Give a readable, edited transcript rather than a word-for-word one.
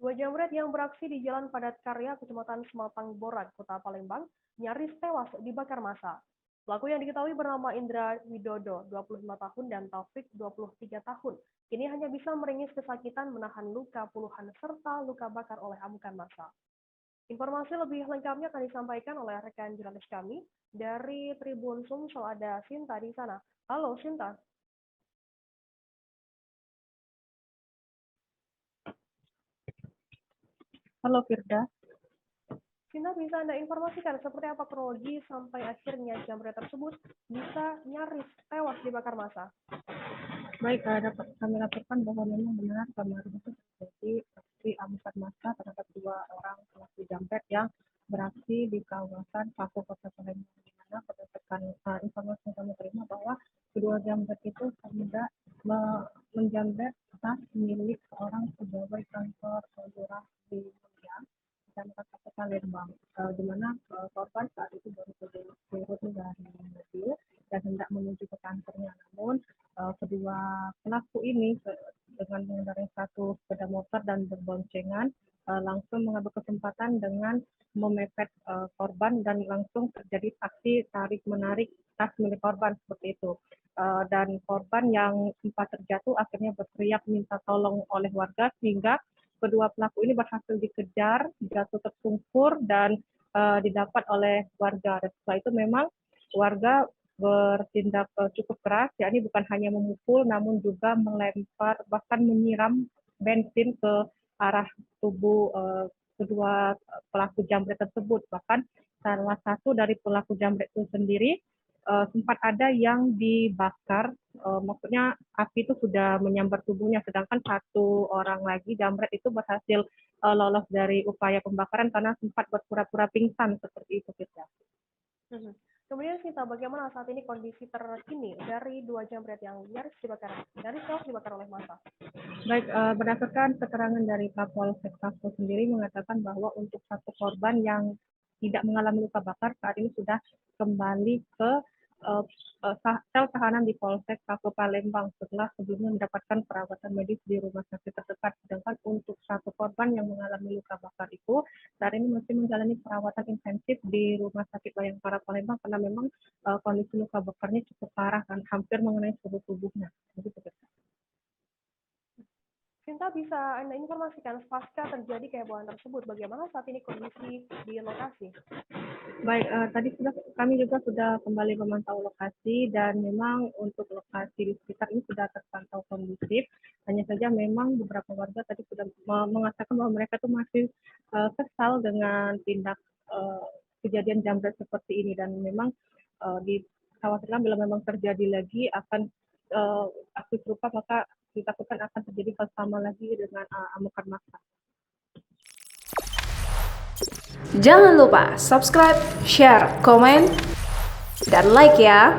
Dua jambret yang beraksi di Jalan Padat Karya, Kecamatan Sematang Borak, Kota Palembang, nyaris tewas dibakar massa. Pelaku yang diketahui bernama Indra Widodo, 25 tahun, dan Taufik, 23 tahun. Kini hanya bisa meringis kesakitan menahan luka puluhan serta luka bakar oleh amukan massa. Informasi lebih lengkapnya akan disampaikan oleh rekan jurnalis kami dari Tribun Sumsel, ada Sinta di sana. Halo Sinta. Halo Firda. Sinta, bisa Anda informasikan seperti apa kronologi sampai akhirnya jambret tersebut bisa nyaris tewas dibakar massa? Baik, dapat kami laporkan bahwa memang benar kemarin itu terjadi aksi amukan massa terhadap dua orang pelaku jambret yang beraksi di kawasan Paku Kota Palembang, di mana berdasarkan informasi yang kami terima bahwa kedua jambret itu hendak menjambret tas milik seorang pegawai kantor lurah di Mulia, Kecamatan Paku Palembang, di mana korban saat itu baru turun dari mobil dan hendak menuju ke kantornya. Namun kedua pelaku ini dengan mengendarai satu sepeda motor dan berboncengan langsung mengambil kesempatan dengan memepet korban dan langsung terjadi aksi tarik menarik tas milik korban seperti itu. Dan korban yang sempat terjatuh akhirnya berteriak minta tolong oleh warga sehingga kedua pelaku ini berhasil dikejar, jatuh tersungkur dan didapat oleh warga. Dan setelah itu memang warga bertindak cukup keras, yakni bukan hanya memukul namun juga melempar bahkan menyiram bensin ke arah tubuh kedua pelaku jambret tersebut. Bahkan salah satu dari pelaku jambret itu sendiri sempat ada yang dibakar, maksudnya api itu sudah menyambar tubuhnya, sedangkan satu orang lagi jambret itu berhasil lolos dari upaya pembakaran karena sempat berpura-pura pingsan seperti itu kita. Kemudian Sinta, bagaimana saat ini kondisi terkini dari dua jambret yang nyaris tewas dibakar oleh massa? Baik, berdasarkan keterangan dari Kapolsek Paku sendiri mengatakan bahwa untuk satu korban yang tidak mengalami luka bakar saat ini sudah kembali ke sel tahanan di Polsek Paku Palembang setelah sebelumnya mendapatkan perawatan medis di rumah sakit terdekat. Sedangkan untuk satu korban yang mengalami luka bakar itu saat ini masih menjalani perawatan intensif di Rumah Sakit Bayangkara Palembang karena memang kondisi luka bakarnya cukup parah dan hampir mengenai seluruh tubuhnya. Begitu. Sinta, bisa Anda informasikan pasca terjadi kehebohan tersebut, bagaimana saat ini kondisi di lokasi? Baik, tadi kami juga sudah kembali memantau lokasi dan memang untuk lokasi di sekitar ini sudah terpantau kondusif. Hanya saja memang beberapa warga tadi sudah mengatakan bahwa mereka tuh masih kesal dengan tindak kejadian jambret seperti ini dan memang dikhawatirkan bila memang terjadi lagi akan aksi serupa maka ditakutkan akan terjadi hal sama lagi dengan amukan massa. Jangan lupa subscribe, share, komen, dan like ya.